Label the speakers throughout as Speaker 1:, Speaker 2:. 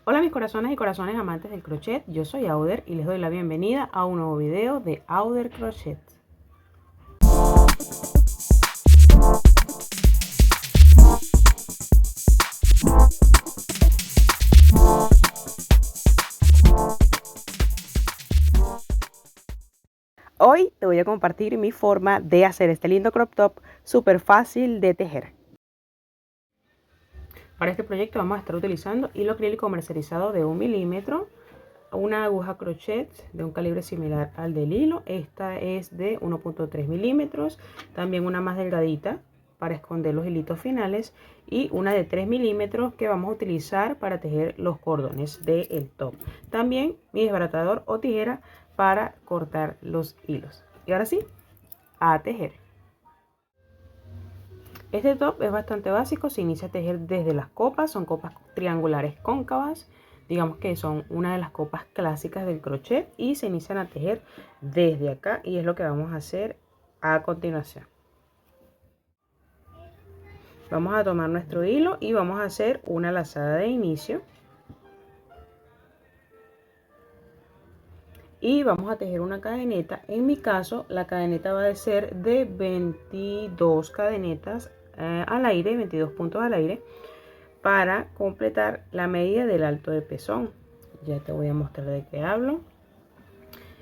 Speaker 1: Hola mis corazones y corazones amantes del crochet, yo soy Auder y les doy la bienvenida a un nuevo video de Auder Crochet. Hoy te voy a compartir mi forma de hacer este lindo crop top súper fácil de tejer. Para este proyecto vamos a estar utilizando hilo acrílico comercializado de 1 milímetro, una aguja crochet de un calibre similar al del hilo. Esta es de 1.3 milímetros, también una más delgadita para esconder los hilitos finales y una de 3 milímetros que vamos a utilizar para tejer los cordones del top. También mi desbaratador o tijera para cortar los hilos. Y ahora sí, a tejer. Este top es bastante básico, se inicia a tejer desde las copas, son copas triangulares cóncavas, digamos que son una de las copas clásicas del crochet y se inician a tejer desde acá y es lo que vamos a hacer a continuación. Vamos a tomar nuestro hilo y vamos a hacer una lazada de inicio y vamos a tejer una cadeneta. En mi caso la cadeneta va a ser de 22 cadenetas al aire, 22 puntos al aire, para completar la medida del alto de pezón. Ya te voy a mostrar de qué hablo.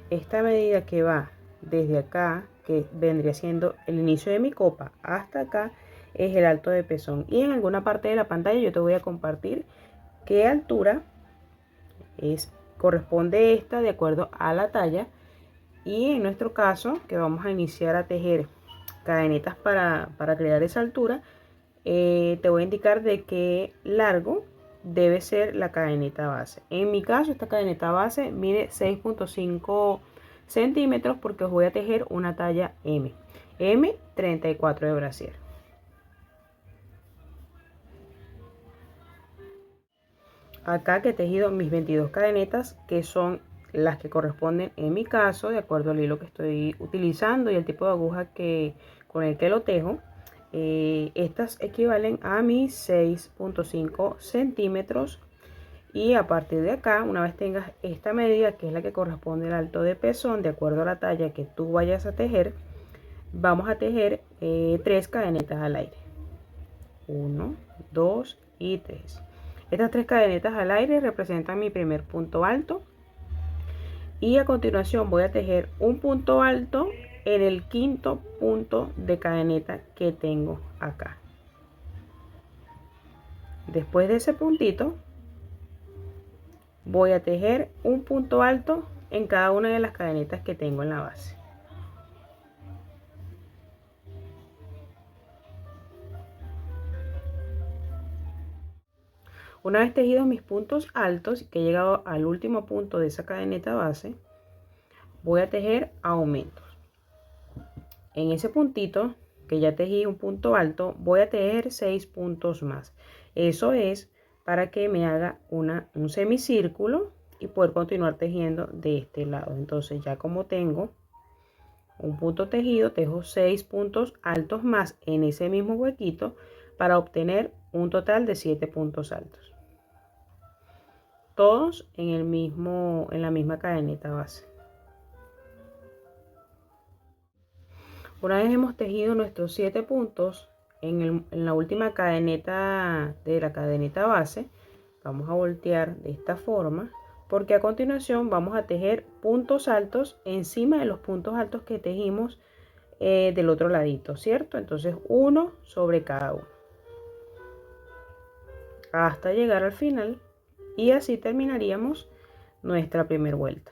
Speaker 1: Esta medida que va desde acá, que vendría siendo el inicio de mi copa, hasta acá, es el alto de pezón. Y en alguna parte de la pantalla yo te voy a compartir qué altura corresponde esta de acuerdo a la talla. Y en nuestro caso, que vamos a iniciar a tejer cadenetas para crear esa altura, te voy a indicar de qué largo debe ser la cadeneta base. En mi caso, esta cadeneta base mide 6.5 centímetros porque os voy a tejer una talla M. M 34 de brasier. Acá que he tejido mis 22 cadenetas, que son las que corresponden en mi caso, de acuerdo al hilo que estoy utilizando y el tipo de aguja con el que lo tejo. Estas equivalen a mis 6.5 centímetros y a partir de acá, una vez tengas esta medida, que es la que corresponde al alto de pezón, de acuerdo a la talla que tú vayas a tejer, vamos a tejer 3 cadenetas al aire. 1, 2 y 3. Estas 3 cadenetas al aire representan mi primer punto alto y a continuación voy a tejer un punto alto en el quinto punto de cadeneta que tengo acá. Después de ese puntito voy a tejer un punto alto en cada una de las cadenetas que tengo en la base. Una vez tejidos mis puntos altos, que he llegado al último punto de esa cadeneta base, voy a tejer aumentos. En ese puntito que ya tejí un punto alto, voy a tejer 6 puntos más. Eso es para que me haga un semicírculo y poder continuar tejiendo de este lado. Entonces ya como tengo un punto tejido, tejo 6 puntos altos más en ese mismo huequito para obtener un total de 7 puntos altos. Todos en la misma cadeneta base. Una vez hemos tejido nuestros 7 puntos en la última cadeneta de la cadeneta base, vamos a voltear de esta forma porque a continuación vamos a tejer puntos altos encima de los puntos altos que tejimos del otro ladito, ¿cierto? Entonces uno sobre cada uno hasta llegar al final y así terminaríamos nuestra primera vuelta.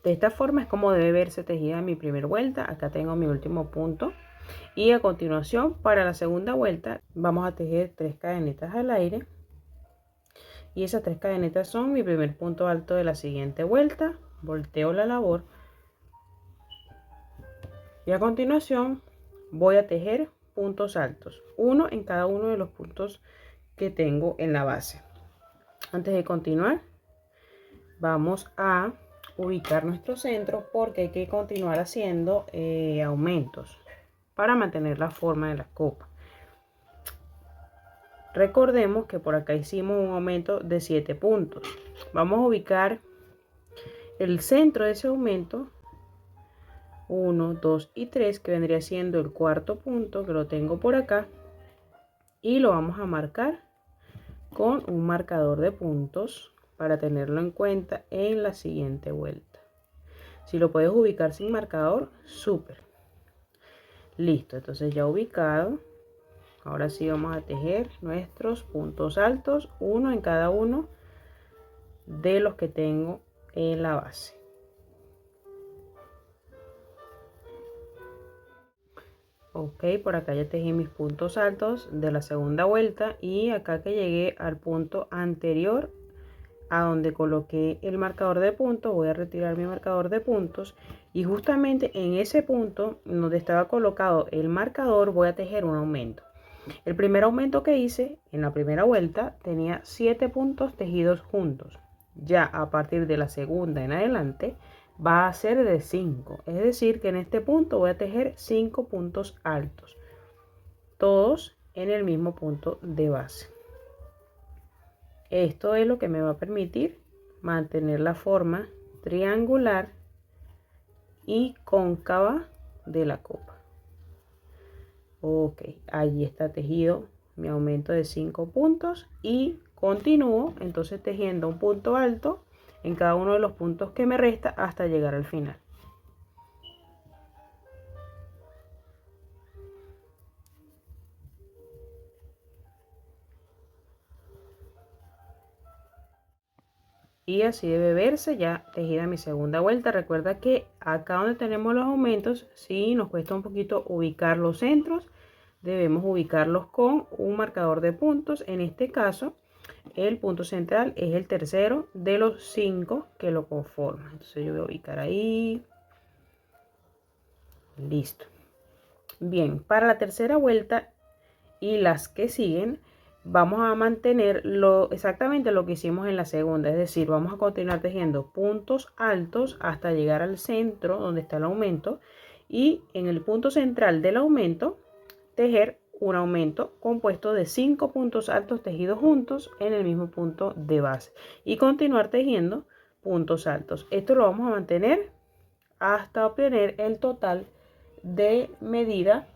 Speaker 1: De esta forma es como debe verse tejida mi primera vuelta. Acá tengo mi último punto y a continuación para la segunda vuelta vamos a tejer 3 cadenetas al aire y esas 3 cadenetas son mi primer punto alto de la siguiente vuelta. Volteo la labor y a continuación voy a tejer puntos altos, uno en cada uno de los puntos que tengo en la base. Antes de continuar vamos a ubicar nuestro centro porque hay que continuar haciendo aumentos. para mantener la forma de la copa. Recordemos que por acá hicimos un aumento de 7 puntos. Vamos a ubicar el centro de ese aumento, 1, 2 y 3, que vendría siendo el cuarto punto, que lo tengo por acá, y lo vamos a marcar con un marcador de puntos para tenerlo en cuenta en la siguiente vuelta. Si lo puedes ubicar sin marcador, súper. Listo, entonces ya ubicado, ahora sí vamos a tejer nuestros puntos altos, uno en cada uno de los que tengo en la base. Ok, por acá ya tejí mis puntos altos de la segunda vuelta, y acá que llegué al punto anterior a donde coloqué el marcador de puntos, voy a retirar mi marcador de puntos, y justamente en ese punto donde estaba colocado el marcador voy a tejer un aumento. El primer aumento que hice en la primera vuelta tenía 7 puntos tejidos juntos. Ya a partir de la segunda en adelante va a ser de 5, es decir que en este punto voy a tejer 5 puntos altos, todos en el mismo punto de base. Esto es lo que me va a permitir mantener la forma triangular y cóncava de la copa. Ok, allí está tejido mi aumento de 5 puntos, y continúo entonces tejiendo un punto alto en cada uno de los puntos que me resta hasta llegar al final. Y así debe verse ya tejida mi segunda vuelta. Recuerda que acá donde tenemos los aumentos, si nos cuesta un poquito ubicar los centros, debemos ubicarlos con un marcador de puntos. En este caso, el punto central es el tercero de los 5 que lo conforman. Entonces yo voy a ubicar ahí. Listo. Bien, para la tercera vuelta y las que siguen, vamos a mantener exactamente lo que hicimos en la segunda, es decir, vamos a continuar tejiendo puntos altos hasta llegar al centro donde está el aumento, y en el punto central del aumento tejer un aumento compuesto de 5 puntos altos tejidos juntos en el mismo punto de base, y continuar tejiendo puntos altos. Esto lo vamos a mantener hasta obtener el total de medida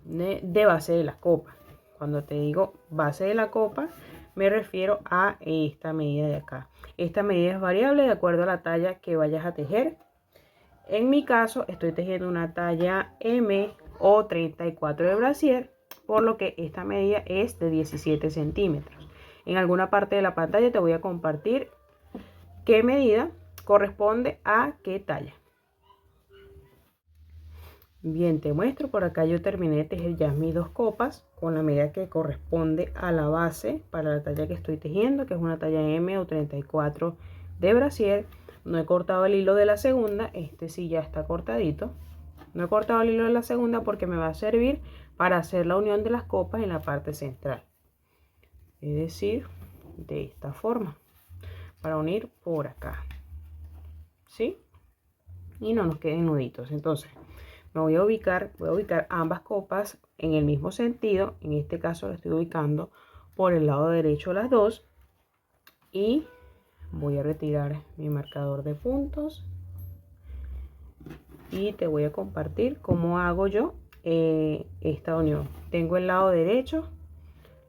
Speaker 1: de base de la copa. Cuando te digo base de la copa, me refiero a esta medida de acá. Esta medida es variable de acuerdo a la talla que vayas a tejer. En mi caso estoy tejiendo una talla M o 34 de brasier, por lo que esta medida es de 17 centímetros. En alguna parte de la pantalla te voy a compartir qué medida corresponde a qué talla. Bien, te muestro por acá. Yo terminé de tejer ya mis 2 copas con la medida que corresponde a la base para la talla que estoy tejiendo, que es una talla M o 34 de brasier. No he cortado el hilo de la segunda, este sí ya está cortadito. No he cortado el hilo de la segunda porque me va a servir para hacer la unión de las copas en la parte central, es decir, de esta forma, para unir por acá, ¿sí? Y no nos queden nuditos. Entonces me voy a ubicar ambas copas en el mismo sentido. En este caso lo estoy ubicando por el lado derecho las dos, y voy a retirar mi marcador de puntos y te voy a compartir cómo hago yo esta unión. Tengo el lado derecho,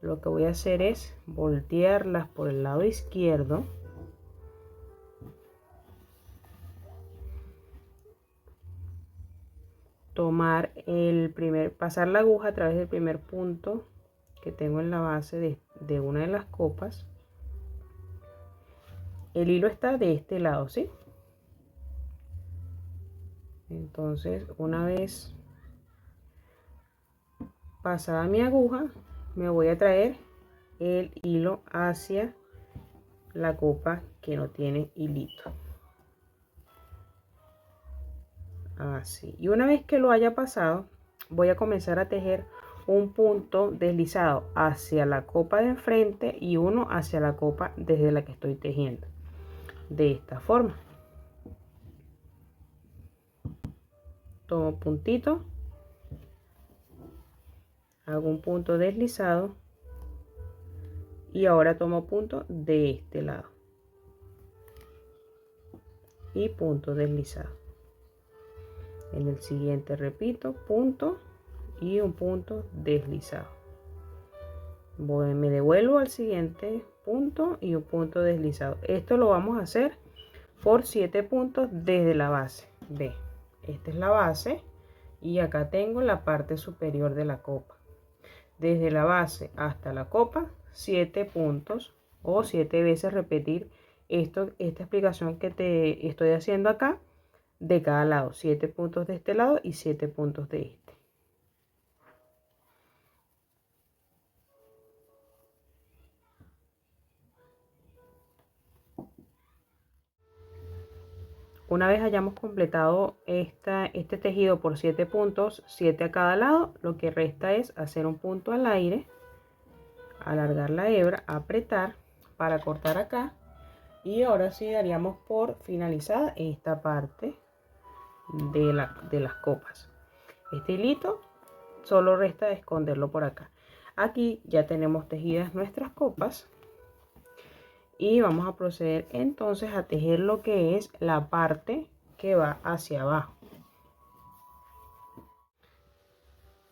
Speaker 1: lo que voy a hacer es voltearlas por el lado izquierdo, pasar la aguja a través del primer punto que tengo en la base de una de las copas. El hilo está de este lado, ¿sí? Entonces, una vez pasada mi aguja, me voy a traer el hilo hacia la copa que no tiene hilito. Así. Y una vez que lo haya pasado, voy a comenzar a tejer un punto deslizado hacia la copa de enfrente y uno hacia la copa desde la que estoy tejiendo. De esta forma. Tomo puntito hago un punto deslizado y ahora tomo punto de este lado y punto deslizado. En el siguiente repito punto y un punto deslizado. Me devuelvo al siguiente punto y un punto deslizado. Esto lo vamos a hacer por 7 puntos desde la base. Ve, esta es la base y acá tengo la parte superior de la copa. Desde la base hasta la copa, 7 puntos o 7 veces repetir esta explicación que te estoy haciendo acá de cada lado. 7 puntos de este lado y 7 puntos de este. Una vez hayamos completado este tejido por 7 puntos, 7 a cada lado, lo que resta es hacer un punto al aire, alargar la hebra, apretar para cortar acá y ahora sí daríamos por finalizada esta parte de las copas. Este hilito solo resta esconderlo por acá. Aquí ya tenemos tejidas nuestras copas. Y vamos a proceder entonces a tejer lo que es la parte que va hacia abajo.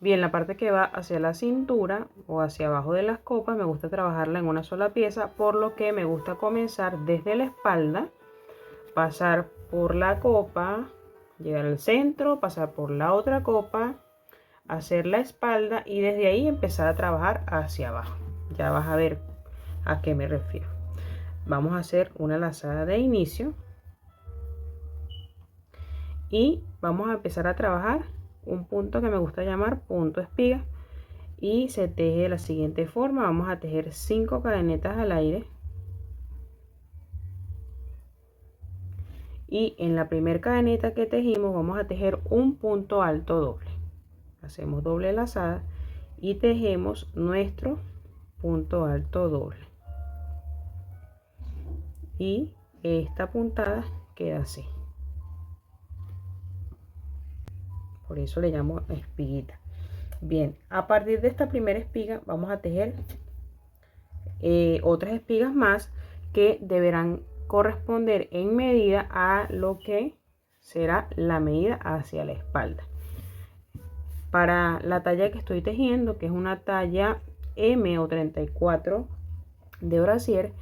Speaker 1: Bien, la parte que va hacia la cintura o hacia abajo de las copas me gusta trabajarla en una sola pieza, por lo que me gusta comenzar desde la espalda, pasar por la copa, llegar al centro, pasar por la otra copa, hacer la espalda y desde ahí empezar a trabajar hacia abajo. Ya vas a ver a qué me refiero. Vamos a hacer una lazada de inicio y vamos a empezar a trabajar un punto que me gusta llamar punto espiga y se teje de la siguiente forma. Vamos a tejer 5 cadenetas al aire y en la primera cadeneta que tejimos vamos a tejer un punto alto doble. Hacemos doble lazada y tejemos nuestro punto alto doble y esta puntada queda así. Por eso le llamo espiguita. Bien, a partir de esta primera espiga vamos a tejer otras espigas más que deberán corresponder en medida a lo que será la medida hacia la espalda. Para la talla que estoy tejiendo, que es una talla M o 34 de brasier,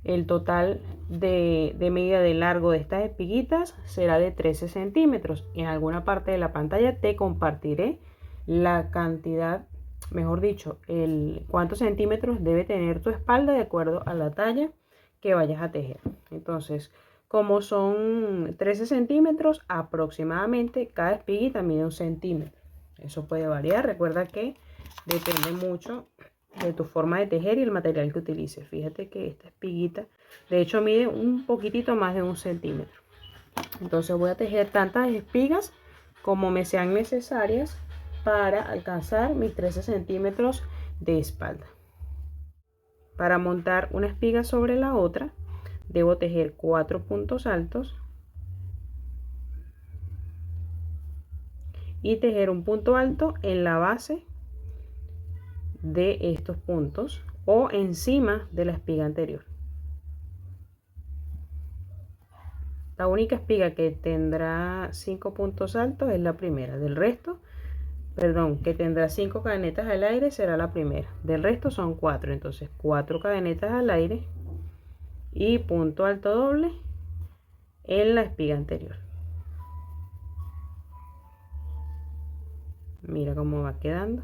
Speaker 1: el total de medida de largo de estas espiguitas será de 13 centímetros. En alguna parte de la pantalla te compartiré la cantidad, mejor dicho, cuántos centímetros debe tener tu espalda de acuerdo a la talla que vayas a tejer. Entonces, como son 13 centímetros aproximadamente, cada espiguita mide 1 centímetro. Eso puede variar, recuerda que depende mucho de tu forma de tejer y el material que utilices. Fíjate que esta espiguita de hecho mide un poquitito más de 1 centímetro. Entonces voy a tejer tantas espigas como me sean necesarias para alcanzar mis 13 centímetros de espalda. Para montar una espiga sobre la otra debo tejer 4 puntos altos y tejer un punto alto en la base de estos puntos o encima de la espiga anterior. La única espiga que tendrá 5 puntos altos es la primera. Del resto, perdón, que tendrá 5 cadenetas al aire será la primera. Del resto son 4. Entonces 4 cadenetas al aire y punto alto doble en la espiga anterior. Mira cómo va quedando.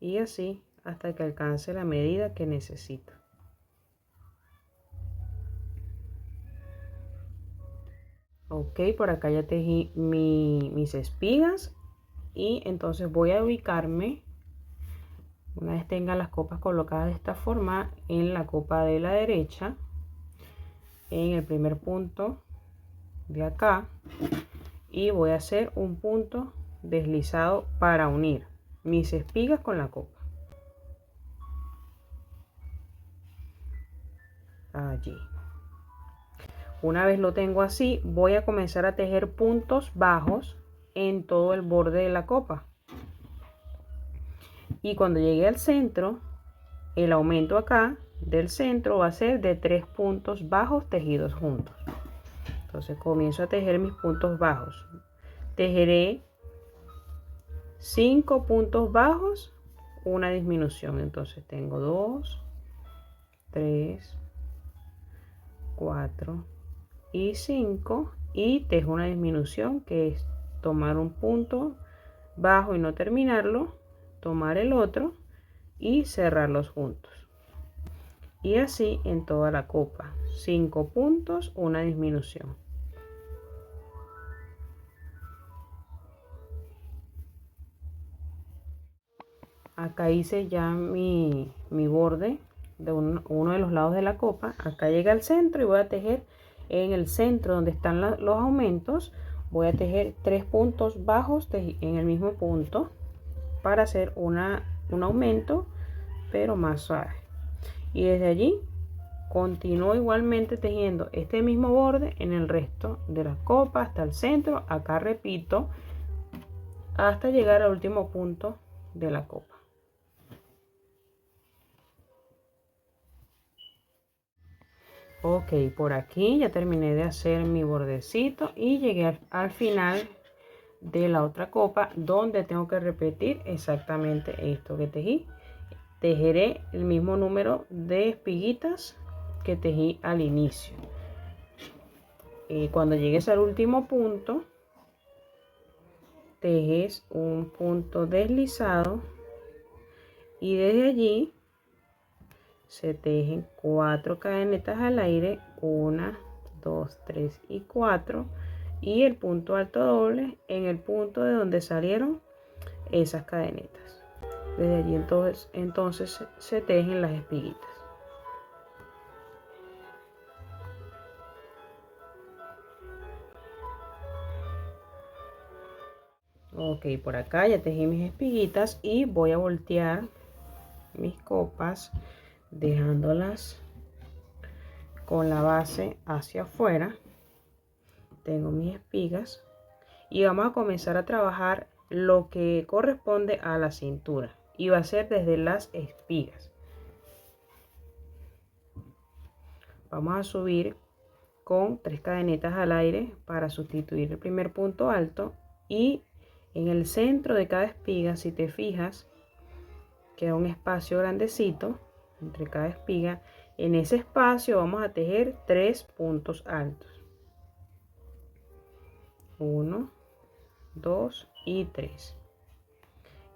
Speaker 1: Y así hasta que alcance la medida que necesito. Ok, por acá ya tejí mis espigas y entonces voy a ubicarme, una vez tenga las copas colocadas de esta forma, en la copa de la derecha, en el primer punto de acá, y voy a hacer un punto deslizado para unir mis espigas con la copa. Allí. Una vez lo tengo así, voy a comenzar a tejer puntos bajos en todo el borde de la copa. Y cuando llegue al centro, el aumento acá del centro va a ser de 3 puntos bajos tejidos juntos. Entonces comienzo a tejer mis puntos bajos. Tejeré 5 puntos bajos, una disminución. Entonces tengo 2, 3, 4 y 5, y tejo una disminución, que es tomar un punto bajo y no terminarlo, tomar el otro y cerrarlos juntos. Y así en toda la copa, 5 puntos, una disminución. Acá hice ya mi borde de uno de los lados de la copa. Acá llega al centro y voy a tejer en el centro donde están los aumentos. Voy a tejer 3 puntos bajos en el mismo punto para hacer un aumento, pero más suave. Y desde allí continúo igualmente tejiendo este mismo borde en el resto de la copa hasta el centro. Acá repito hasta llegar al último punto de la copa. Ok, por aquí ya terminé de hacer mi bordecito y llegué al final de la otra copa, donde tengo que repetir exactamente esto que tejí. Tejeré el mismo número de espiguitas que tejí al inicio. Cuando llegues al último punto, tejes un punto deslizado y desde allí se tejen 4 cadenetas al aire, 1, 2, 3 y 4, y el punto alto doble en el punto de donde salieron esas cadenetas. Desde allí entonces se tejen las espiguitas. Ok, por acá ya tejí mis espiguitas y voy a voltear mis copas dejándolas con la base hacia afuera. Tengo mis espigas y vamos a comenzar a trabajar lo que corresponde a la cintura, y va a ser desde las espigas. Vamos a subir con 3 cadenetas al aire para sustituir el primer punto alto, y en el centro de cada espiga, si te fijas, queda un espacio grandecito entre cada espiga. En ese espacio vamos a tejer 3 puntos altos, 1, 2 y 3.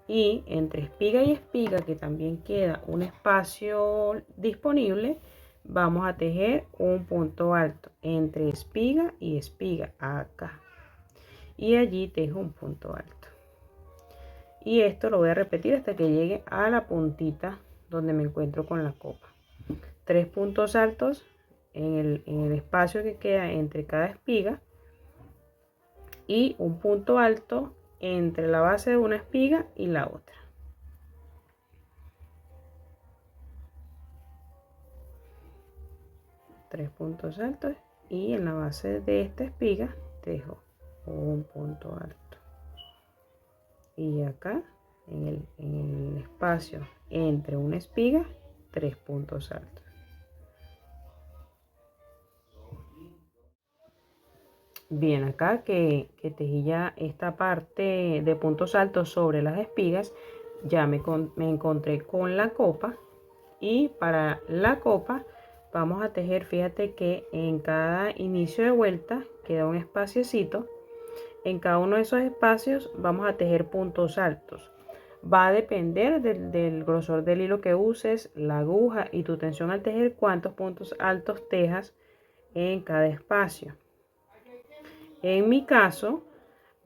Speaker 1: Y entre espiga y espiga, que también queda un espacio disponible, vamos a tejer un punto alto entre espiga y espiga acá, y allí tejo un punto alto. Y esto lo voy a repetir hasta que llegue a la puntita donde me encuentro con la copa. 3 puntos altos en el espacio que queda entre cada espiga, y un punto alto entre la base de una espiga y la otra. Tres puntos altos, y en la base de esta espiga dejo un punto alto, y acá en el espacio entre una espiga 3 puntos altos. Bien, acá que tejí ya esta parte de puntos altos sobre las espigas, ya me encontré con la copa. Y para la copa vamos a tejer, fíjate que en cada inicio de vuelta queda un espaciecito. En cada uno de esos espacios vamos a tejer puntos altos. Va a depender del grosor del hilo que uses, la aguja y tu tensión al tejer, cuántos puntos altos tejas en cada espacio. En mi caso,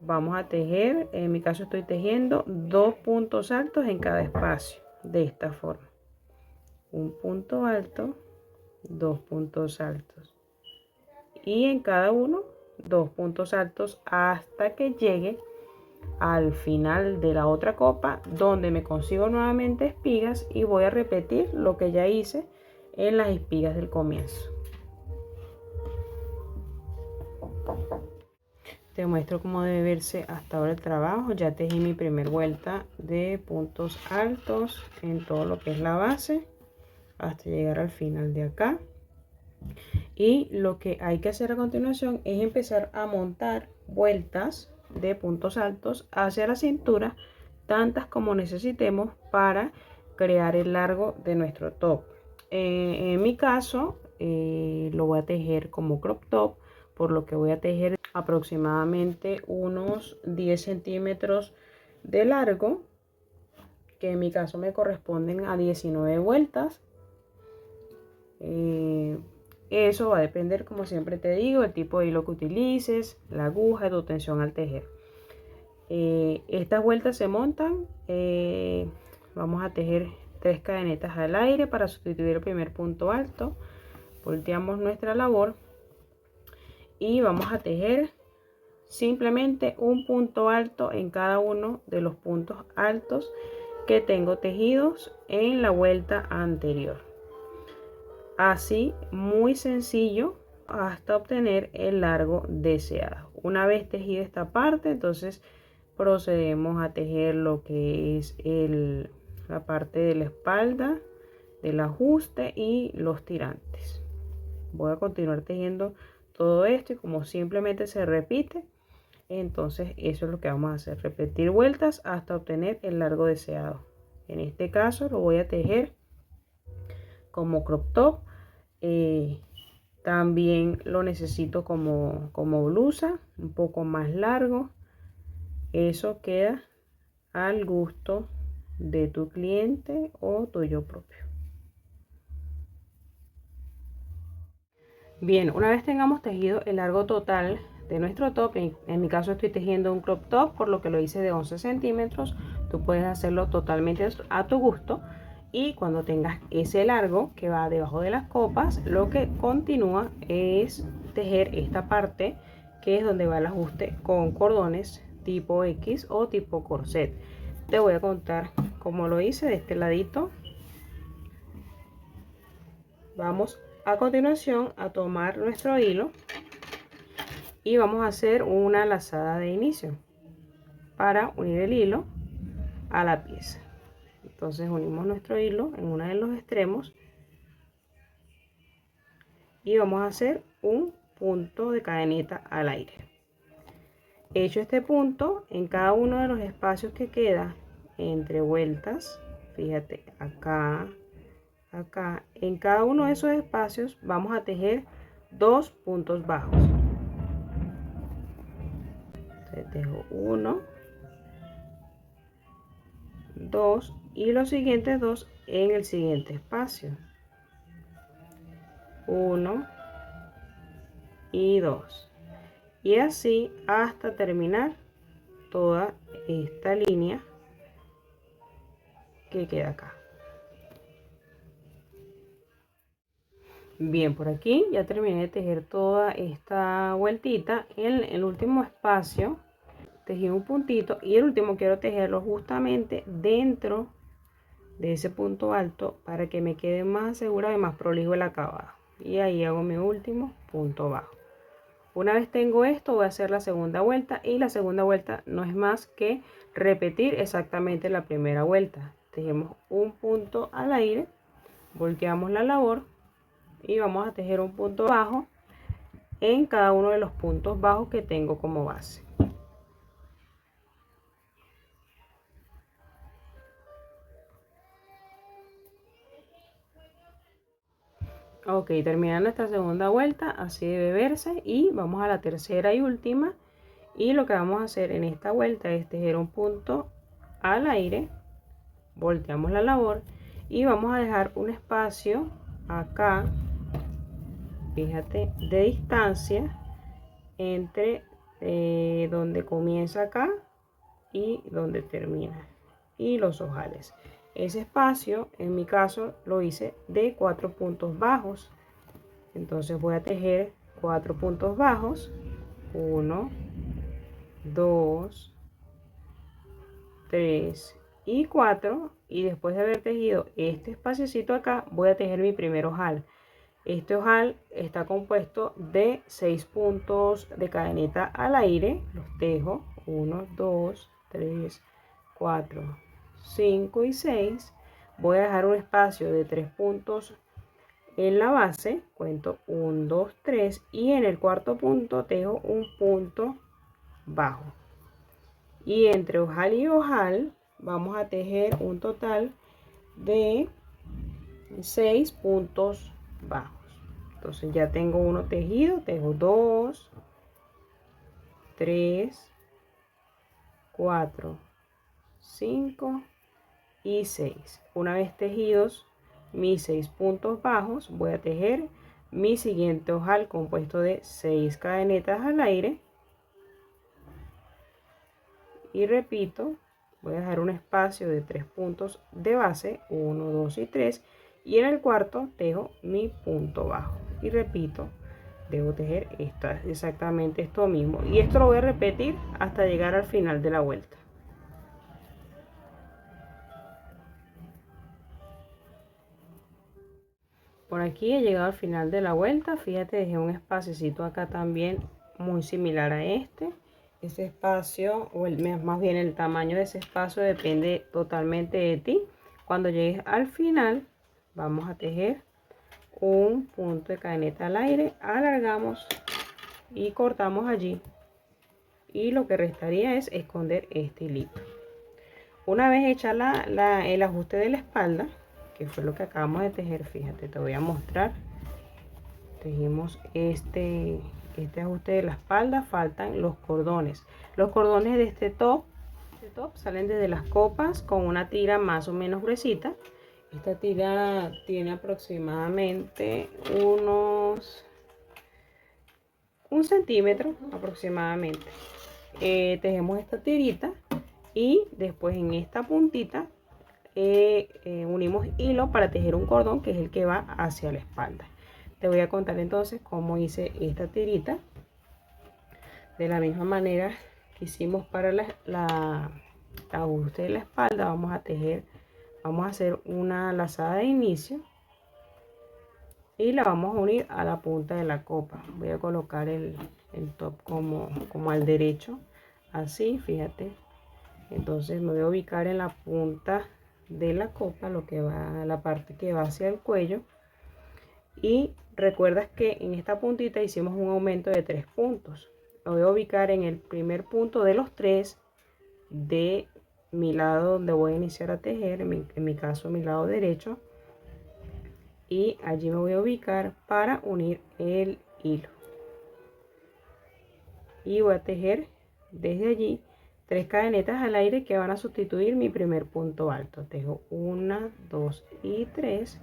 Speaker 1: estoy tejiendo 2 puntos altos en cada espacio, de esta forma. Un punto alto, 2 puntos altos, y en cada uno 2 puntos altos hasta que llegue al final de la otra copa, donde me consigo nuevamente espigas, y voy a repetir lo que ya hice en las espigas del comienzo. Te muestro cómo debe verse hasta ahora el trabajo. Ya tejí mi primer vuelta de puntos altos en todo lo que es la base hasta llegar al final de acá. Y lo que hay que hacer a continuación es empezar a montar vueltas de puntos altos hacia la cintura, tantas como necesitemos para crear el largo de nuestro top. En mi caso lo voy a tejer como crop top, por lo que voy a tejer aproximadamente unos 10 centímetros de largo, que en mi caso me corresponden a 19 vueltas. Eso va a depender, como siempre te digo, el tipo de hilo que utilices, la aguja, tu tensión al tejer. Estas vueltas se montan, vamos a tejer 3 cadenetas al aire para sustituir el primer punto alto. Volteamos nuestra labor y vamos a tejer simplemente un punto alto en cada uno de los puntos altos que tengo tejidos en la vuelta anterior. Así, muy sencillo, hasta obtener el largo deseado. Una vez tejida esta parte, entonces procedemos a tejer lo que es la parte de la espalda, del ajuste y los tirantes. Voy a continuar tejiendo todo esto y como simplemente se repite, entonces eso es lo que vamos a hacer, repetir vueltas hasta obtener el largo deseado. En este caso lo voy a tejer como crop top. También lo necesito como blusa, un poco más largo. Eso queda al gusto de tu cliente o tuyo propio. Bien, una vez tengamos tejido el largo total de nuestro top, en mi caso estoy tejiendo un crop top, por lo que lo hice de 11 centímetros. Tú puedes hacerlo totalmente a tu gusto. Y cuando tengas ese largo que va debajo de las copas, lo que continúa es tejer esta parte, que es donde va el ajuste con cordones tipo X o tipo corset. Te voy a contar cómo lo hice de este ladito. Vamos a continuación a tomar nuestro hilo y vamos a hacer una lazada de inicio para unir el hilo a la pieza. Entonces unimos nuestro hilo en uno de los extremos y vamos a hacer un punto de cadeneta al aire. Hecho este punto, en cada uno de los espacios que queda entre vueltas, fíjate, acá, acá, en cada uno de esos espacios vamos a tejer 2 puntos bajos. Entonces tejo 1, 2 y los siguientes 2 en el siguiente espacio. 1 y 2. Y así hasta terminar toda esta línea que queda acá. Bien, por aquí ya terminé de tejer toda esta vueltita. En el último espacio tejí un puntito y el último quiero tejerlo justamente dentro de ese punto alto para que me quede más asegurado y más prolijo el acabado. Y ahí hago mi último punto bajo. Una vez tengo esto, voy a hacer la segunda vuelta, y la segunda vuelta no es más que repetir exactamente la primera vuelta. Tejemos un punto al aire, volteamos la labor y vamos a tejer un punto bajo en cada uno de los puntos bajos que tengo como base. Ok, terminando nuestra segunda vuelta, así debe verse, y vamos a la tercera y última. Y lo que vamos a hacer en esta vuelta es tejer un punto al aire, volteamos la labor y vamos a dejar un espacio acá, fíjate, de distancia entre donde comienza acá y donde termina, y los ojales. Ese espacio en mi caso lo hice de 4 puntos bajos. Entonces voy a tejer 4 puntos bajos, 1, 2, 3 y 4, y después de haber tejido este espaciocito acá voy a tejer mi primer ojal. Este ojal está compuesto de 6 puntos de cadeneta al aire. Los tejo 1, 2, 3, 4, 5 y 6. Voy a dejar un espacio de 3 puntos en la base. Cuento 1, 2, 3 y en el cuarto punto tejo un punto bajo. Y entre ojal y ojal vamos a tejer un total de 6 puntos bajos. Entonces ya tengo uno tejido, tejo 2, 3, 4, 5 y 6. Una vez tejidos mis 6 puntos bajos, voy a tejer mi siguiente ojal compuesto de 6 cadenetas al aire. Y repito, voy a dejar un espacio de 3 puntos de base, 1, 2 y 3. Y en el cuarto tejo mi punto bajo. Y repito, debo tejer exactamente esto mismo. Y esto lo voy a repetir hasta llegar al final de la vuelta. Por aquí he llegado al final de la vuelta. Fíjate, dejé un espacito acá también muy similar a este. Ese espacio, o más bien el tamaño de ese espacio, depende totalmente de ti. Cuando llegues al final, vamos a tejer un punto de cadeneta al aire, alargamos y cortamos allí. Y lo que restaría es esconder este hilito. Una vez hecha el ajuste de la espalda, que fue lo que acabamos de tejer, fíjate, te voy a mostrar. Tejimos este ajuste de la espalda, faltan los cordones. Los cordones de este top salen desde las copas con una tira más o menos gruesita. Esta tira tiene aproximadamente unos 1 centímetro aproximadamente. Tejemos esta tirita y después en esta puntita unimos hilo para tejer un cordón que es el que va hacia la espalda. Te voy a contar entonces cómo hice esta tirita. De la misma manera que hicimos para la ajuste de la espalda, vamos a hacer una lazada de inicio y la vamos a unir a la punta de la copa. Voy a colocar el top como al derecho, así, fíjate. Entonces me voy a ubicar en la punta de la copa, la parte que va hacia el cuello. Y recuerdas que en esta puntita hicimos un aumento de 3 puntos. Me voy a ubicar en el primer punto de los 3 de mi lado donde voy a iniciar a tejer, en mi caso mi lado derecho. Y allí me voy a ubicar para unir el hilo. Y voy a tejer desde allí 3 cadenetas al aire que van a sustituir mi primer punto alto. Tejo 1, 2 y 3.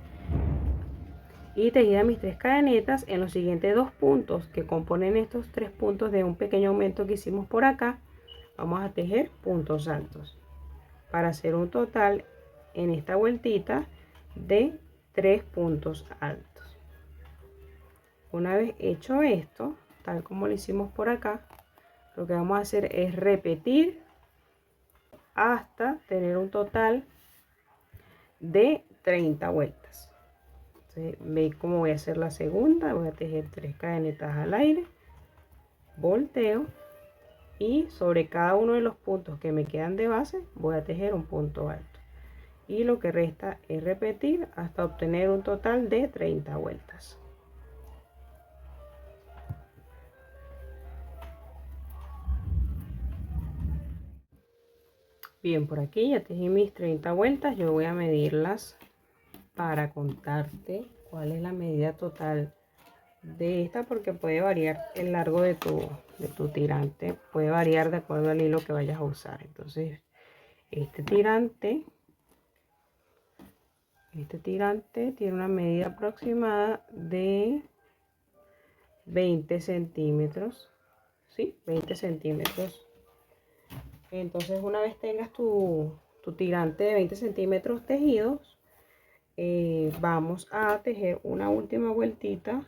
Speaker 1: Y tejida mis 3 cadenetas en los siguientes 2 puntos que componen estos 3 puntos de un pequeño aumento que hicimos por acá. Vamos a tejer puntos altos para hacer un total en esta vueltita de 3 puntos altos. Una vez hecho esto, tal como lo hicimos por acá, lo que vamos a hacer es repetir hasta tener un total de 30 vueltas. Ve cómo voy a hacer la segunda. Voy a tejer 3 cadenetas al aire, volteo y sobre cada uno de los puntos que me quedan de base voy a tejer un punto alto, y lo que resta es repetir hasta obtener un total de 30 vueltas. Bien, por aquí ya tejí mis 30 vueltas. Yo voy a medirlas para contarte cuál es la medida total de esta, porque puede variar el largo de tu tirante, puede variar de acuerdo al hilo que vayas a usar. Entonces este tirante tiene una medida aproximada de 20 centímetros, ¿sí? 20 centímetros. Entonces una vez tengas tu tirante de 20 centímetros tejidos, vamos a tejer una última vueltita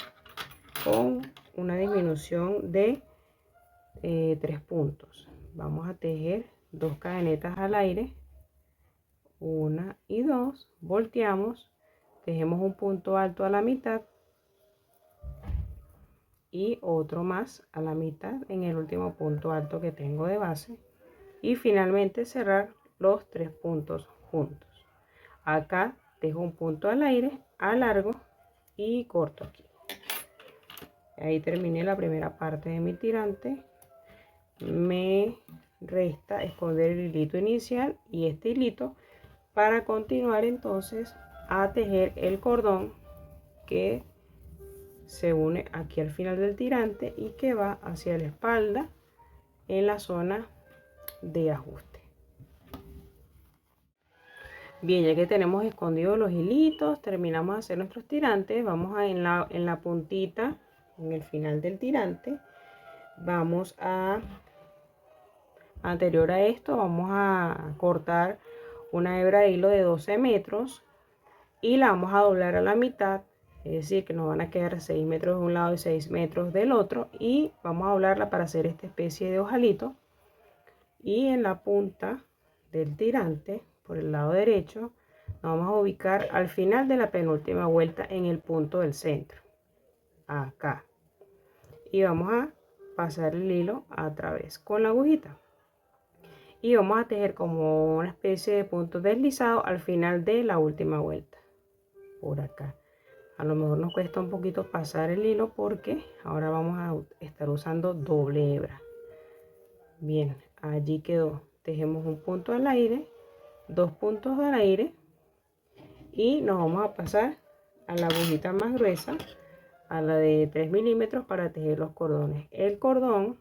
Speaker 1: con una disminución de 3 puntos. Vamos a tejer 2 cadenetas al aire, 1 y 2, volteamos, tejemos un punto alto a la mitad y otro más a la mitad en el último punto alto que tengo de base, y finalmente cerrar los 3 puntos juntos. Acá dejo un punto al aire, alargo y corto aquí. Ahí terminé la primera parte de mi tirante. Me resta esconder el hilito inicial y este hilito para continuar entonces a tejer el cordón que se une aquí al final del tirante y que va hacia la espalda en la zona de ajuste. Bien, ya que tenemos escondidos los hilitos, terminamos de hacer nuestros tirantes. Vamos a en la puntita, en el final del tirante, vamos a, anterior a esto, vamos a cortar una hebra de hilo de 12 metros y la vamos a doblar a la mitad, es decir, que nos van a quedar 6 metros de un lado y 6 metros del otro, y vamos a doblarla para hacer esta especie de ojalito. Y en la punta del tirante, por el lado derecho, nos vamos a ubicar al final de la penúltima vuelta en el punto del centro, acá, y vamos a pasar el hilo a través con la agujita y vamos a tejer como una especie de punto deslizado al final de la última vuelta por acá. A lo mejor nos cuesta un poquito pasar el hilo porque ahora vamos a estar usando doble hebra. Bien, allí quedó. Tejemos un punto al aire, 2 puntos al aire, y nos vamos a pasar a la agujita más gruesa, a la de 3 milímetros, para tejer los cordones. El cordón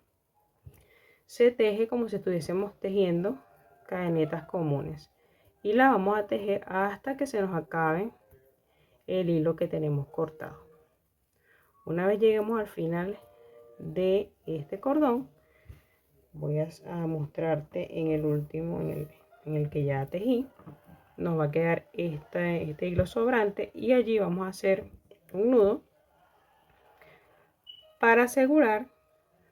Speaker 1: se teje como si estuviésemos tejiendo cadenetas comunes y la vamos a tejer hasta que se nos acabe el hilo que tenemos cortado. Una vez lleguemos al final de este cordón, voy a mostrarte en el último, en el que ya tejí. Nos va a quedar este hilo sobrante y allí vamos a hacer un nudo para asegurar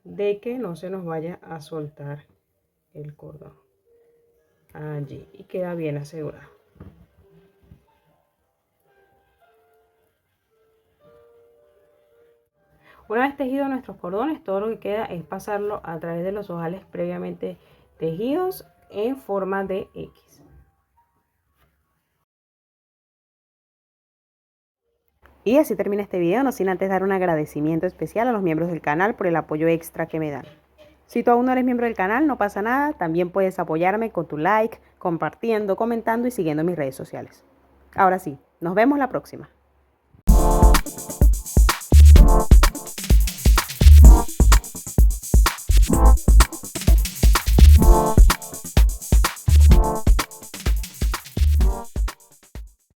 Speaker 1: de que no se nos vaya a soltar el cordón allí y queda bien asegurado. Una vez tejidos nuestros cordones, todo lo que queda es pasarlo a través de los ojales previamente tejidos en forma de X. Y así termina este video, no sin antes dar un agradecimiento especial a los miembros del canal por el apoyo extra que me dan. Si tú aún no eres miembro del canal, no pasa nada, también puedes apoyarme con tu like, compartiendo, comentando y siguiendo mis redes sociales. Ahora sí, nos vemos la próxima.